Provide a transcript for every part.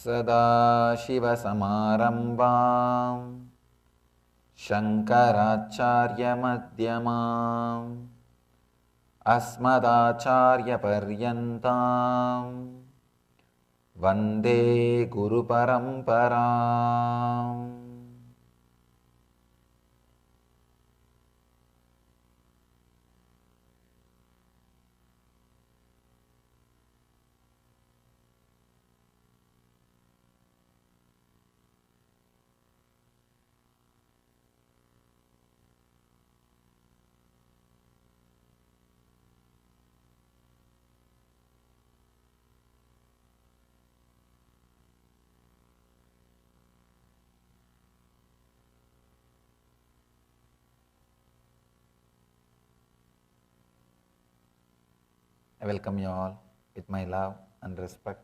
सदाशिवसमारम्भां शङ्कराचार्यमध्यमाम् अस्मदाचार्यपर्यन्तां वन्दे गुरुपरम्पराम्. I welcome you all with my love and respect.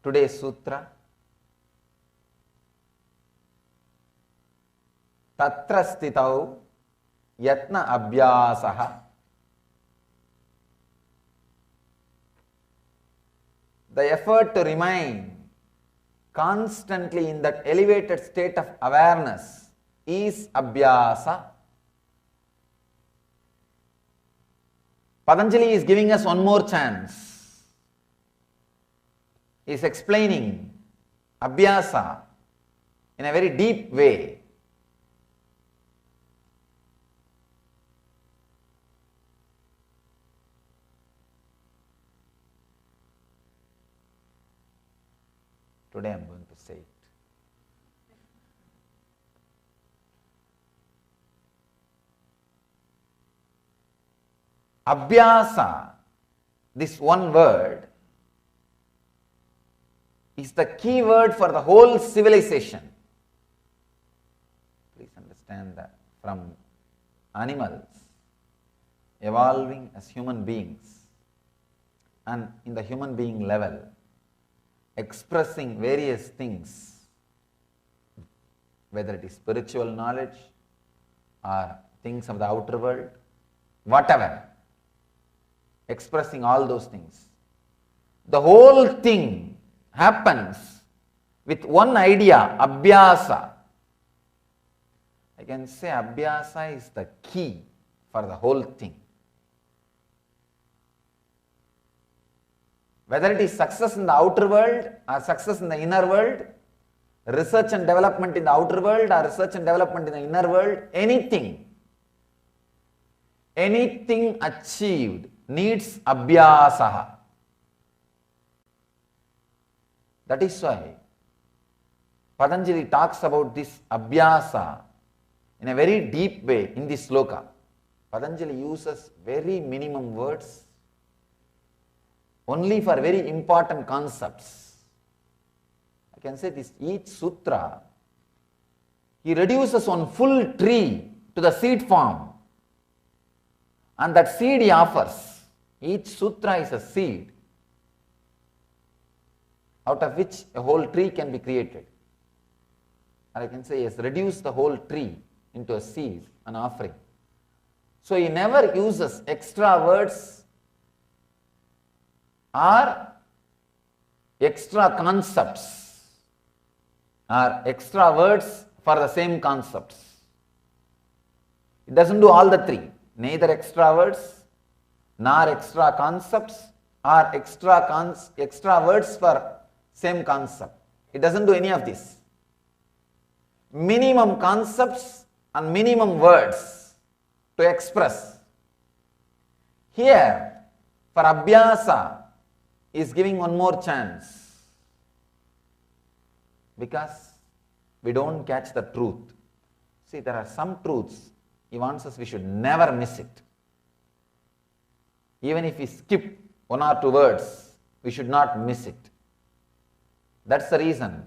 Today's sutra, Tatra Stitau Yatna Abhyasaha. The effort to remain constantly in that elevated state of awareness is abhyasa. Patanjali is giving us one more chance. He is explaining abhyasa in a very deep way. Today I am going to say it. Abhyasa, this one word, is the key word for the whole civilization. Please understand that from animals evolving as human beings and in the human being level, expressing various things, whether it is spiritual knowledge or things of the outer world, whatever, expressing all those things. The whole thing happens with one idea, abhyasa. I can say abhyasa is the key for the whole thing. Whether it is success in the outer world or success in the inner world, research and development in the outer world or research and development in the inner world, anything achieved needs abhyasa. That is why Patanjali talks about this abhyasa in a very deep way in this sloka. Patanjali uses very minimum words only for very important concepts. I can say this, each sutra, he reduces one full tree to the seed form, and that seed he offers. Each sutra is a seed out of which a whole tree can be created. Or I can say he has reduced the whole tree into a seed, an offering. So he never uses extra words or extra concepts or extra words for the same concepts. It doesn't do all the three, neither extra words nor extra concepts or extra words for same concept. It doesn't do any of this. Minimum concepts and minimum words to express. Here, for abhyasa, is giving one more chance, because we don't catch the truth. See, there are some truths he wants us, we should never miss it. Even if we skip one or two words, we should not miss it. That's the reason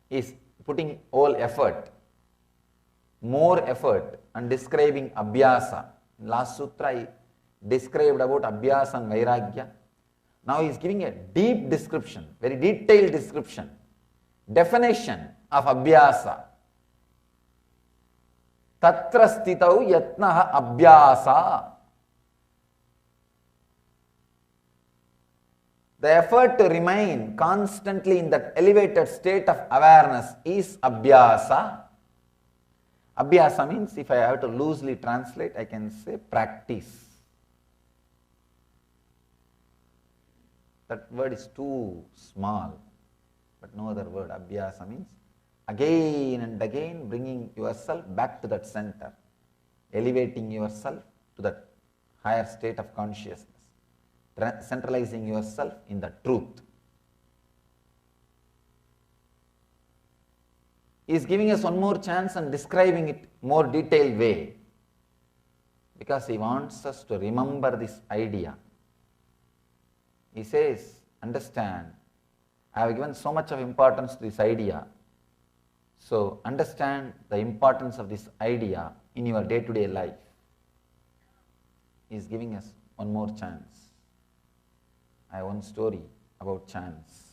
he is putting all effort, more effort on describing abhyasa. In last sutra he described about abhyasa and vairagya. Now he is giving a deep description, very detailed description, definition of abhyasa. Tatra stitau yatnaha abhyasa. The effort to remain constantly in that elevated state of awareness is abhyasa. Abhyasa means, if I have to loosely translate, I can say practice. That word is too small, but no other word. Abhyasa means again and again bringing yourself back to that center, elevating yourself to that higher state of consciousness, centralizing yourself in the truth. He is giving us one more chance and describing it more detailed way, because he wants us to remember this idea. He says, understand, I have given so much of importance to this idea, so understand the importance of this idea in your day-to-day life. He is giving us one more chance. I have one story about chance.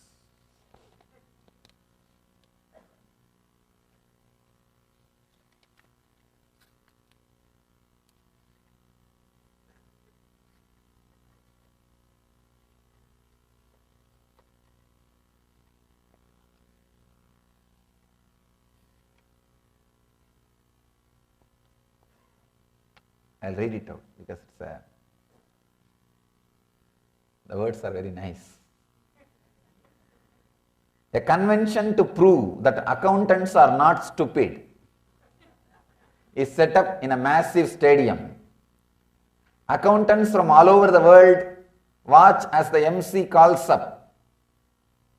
I'll read it out because the words are very nice. A convention to prove that accountants are not stupid is set up in a massive stadium. Accountants from all over the world watch as the MC calls up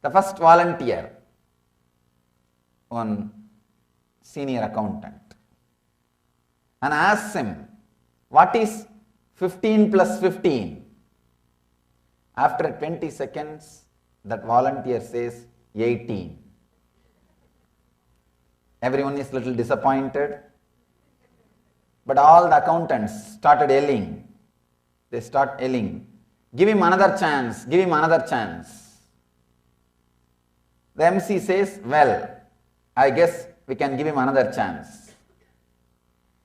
the first volunteer, one senior accountant, and asks him, what is 15 plus 15? After 20 seconds, that volunteer says 18. Everyone is a little disappointed, but all the accountants started yelling. They start yelling, give him another chance, give him another chance. The MC says, well, I guess we can give him another chance.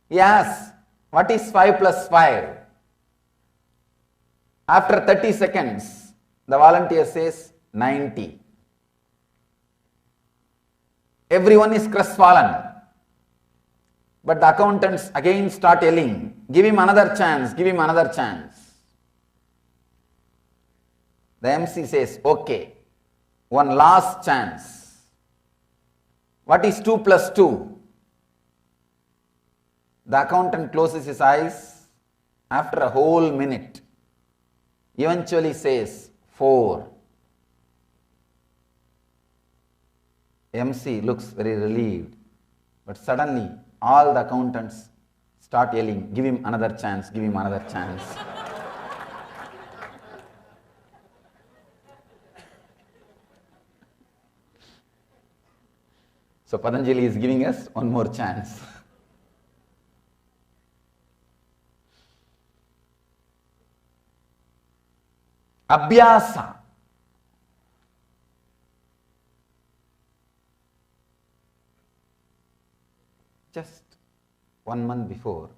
He asks, what is 5 plus 5? After 30 seconds, the volunteer says 90. Everyone is crestfallen. But the accountants again start yelling, give him another chance, give him another chance. The MC says, okay, one last chance. What is 2 plus 2? The accountant closes his eyes after a whole minute, eventually says 4. MC looks very relieved, but suddenly all the accountants start yelling, give him another chance, give him another chance. So Patanjali is giving us one more chance. Abhyasa. Just 1 month before,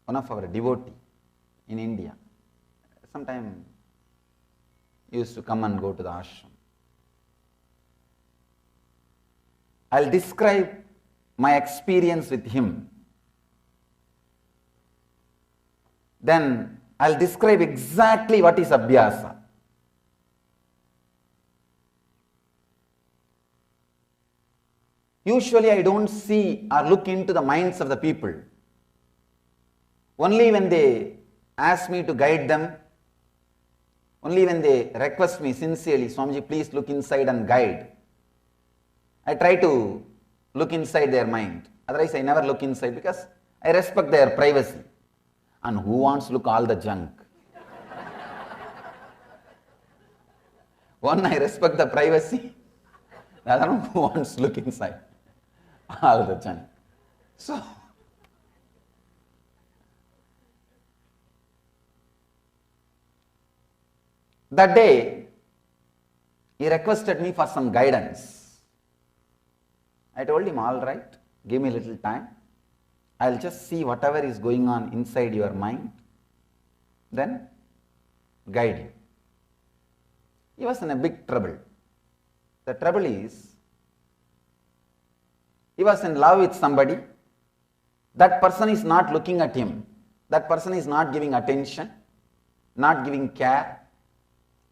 one of our devotee in India, sometime used to come and go to the ashram. I'll describe my experience with him. Then I'll describe exactly what is abhyasa. Usually I don't see or look into the minds of the people. Only when they ask me to guide them, only when they request me sincerely, Swamiji, please look inside and guide, I try to look inside their mind. Otherwise I never look inside because I respect their privacy. And who wants to look all the junk? One, I respect the privacy. The other one, who wants to look inside all the junk? So, that day, he requested me for some guidance. I told him, all right, give me a little time. I'll just see whatever is going on inside your mind, then guide you. He was in a big trouble. The trouble is, he was in love with somebody. That person is not looking at him. That person is not giving attention, not giving care,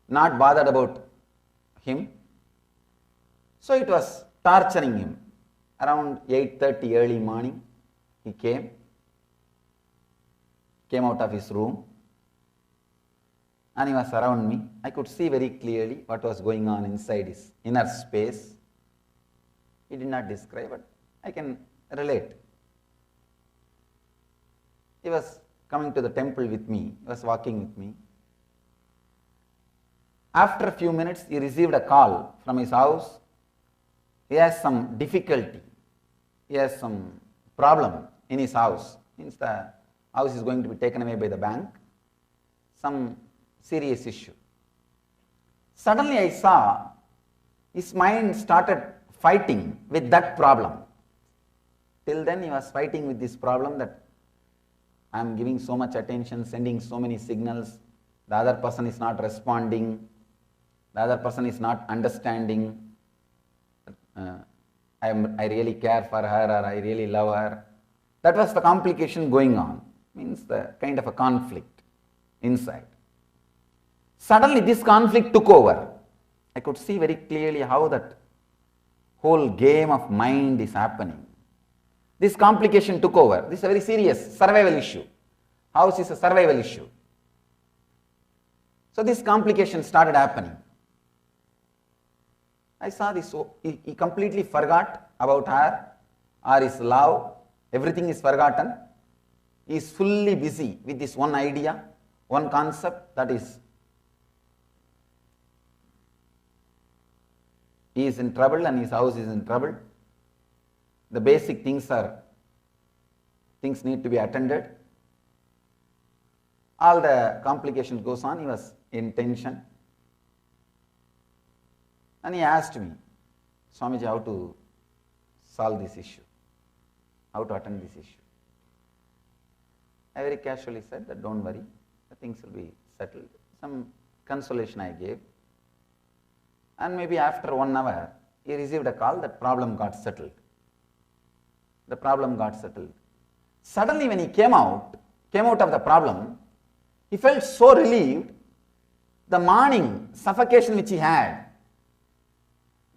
not bothered about him. So it was torturing him. Around 8:30 early morning, he came out of his room, and he was around me. I could see very clearly what was going on inside his inner space. He did not describe it. I can relate. He was coming to the temple with me. He was walking with me. After a few minutes, he received a call from his house. He has some difficulty. He has some problem in his house. Means the house is going to be taken away by the bank. Some serious issue. Suddenly I saw his mind started fighting with that problem. Till then he was fighting with this problem that I am giving so much attention, sending so many signals, the other person is not responding, the other person is not understanding, I really care for her or I really love her. That was the complication going on, means the kind of a conflict inside. Suddenly this conflict took over. I could see very clearly how that whole game of mind is happening. This complication took over. This is a very serious survival issue. House is a survival issue. So this complication started happening. I saw this, so he completely forgot about her or his love. Everything is forgotten. He is fully busy with this one idea, one concept, that is, he is in trouble and his house is in trouble. The basic things need to be attended. All the complication goes on. He was in tension. And he asked me, Swamiji, how to solve this issue, how to attend this issue. I very casually said that don't worry, the things will be settled. Some consolation I gave. And maybe after 1 hour, he received a call that problem got settled. The problem got settled. Suddenly when he came out of the problem, he felt so relieved. The morning suffocation which he had,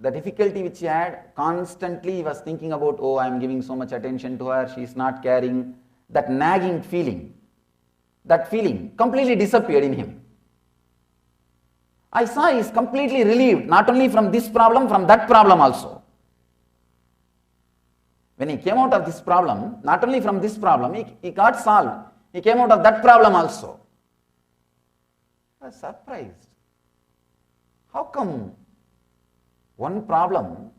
the difficulty which he had, constantly he was thinking about, oh, I am giving so much attention to her, she is not caring, that nagging feeling, that feeling completely disappeared in him. I saw he is completely relieved, not only from this problem, from that problem also. When he came out of this problem, not only from this problem, he got solved. He came out of that problem also. I was surprised. How come one problem,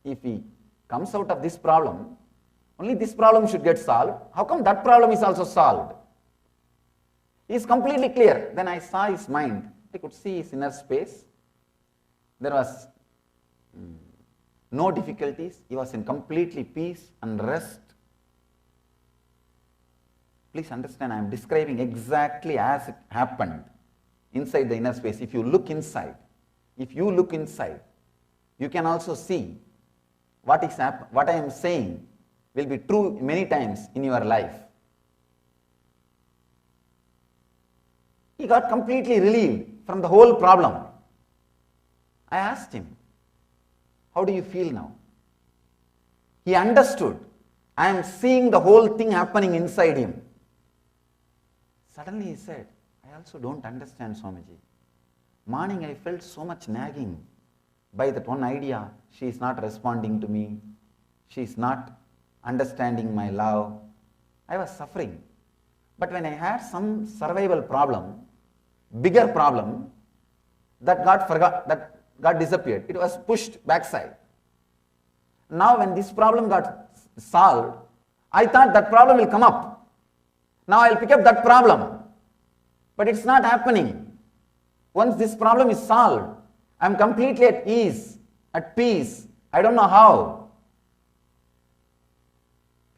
if he comes out of this problem, only this problem should get solved? How come that problem is also solved? He is completely clear. Then I saw his mind. I could see his inner space. There was no difficulties. He was in completely peace and rest. Please understand, I am describing exactly as it happened inside the inner space. If you look inside, you can also see what I am saying will be true many times in your life. He got completely relieved from the whole problem. I asked him, how do you feel now? He understood. I am seeing the whole thing happening inside him. Suddenly he said, I also don't understand, Swamiji. Morning I felt so much nagging by that one idea. She is not responding to me. She is not understanding my love. I was suffering. But when I had some survival problem, bigger problem, that got disappeared. It was pushed backside. Now when this problem got solved, I thought that problem will come up. Now I will pick up that problem. But it's not happening. Once this problem is solved, I am completely at ease, at peace. I don't know how.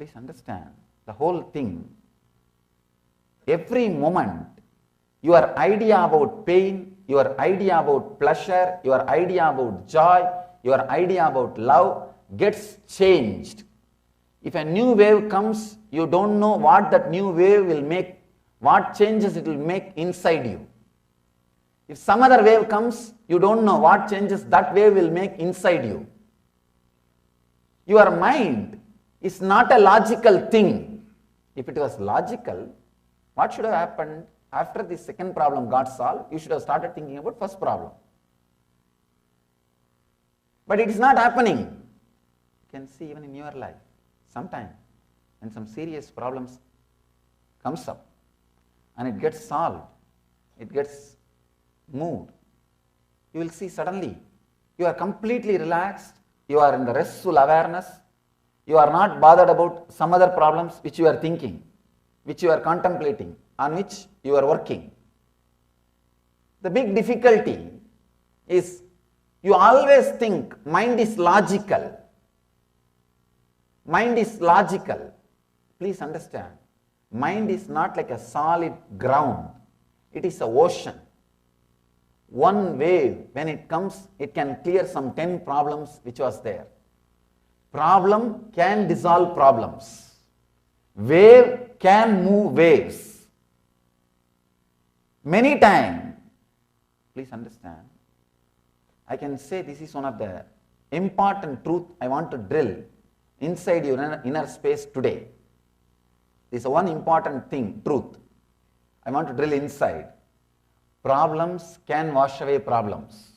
Please understand the whole thing. Every moment, your idea about pain, your idea about pleasure, your idea about joy, your idea about love gets changed. If a new wave comes, you don't know what that new wave will make, what changes it will make inside you. If some other wave comes, you don't know what changes that wave will make inside you. Your mind is not a logical thing. If it was logical, what should have happened after the second problem got solved? You should have started thinking about first problem. But it is not happening. You can see even in your life, sometime when some serious problems comes up and it gets solved, it gets moved, you will see suddenly you are completely relaxed, you are in the restful awareness, you are not bothered about some other problems which you are thinking, which you are contemplating, on which you are working. The big difficulty is you always think mind is logical. Mind is logical. Please understand, mind is not like a solid ground. It is an ocean. One wave, when it comes, it can clear some 10 problems which was there. Problem can dissolve problems. Wave can move waves. Many times, please understand, I can say this is one of the important truth I want to drill inside your inner space today. This is one important thing, truth, I want to drill inside. Problems can wash away problems.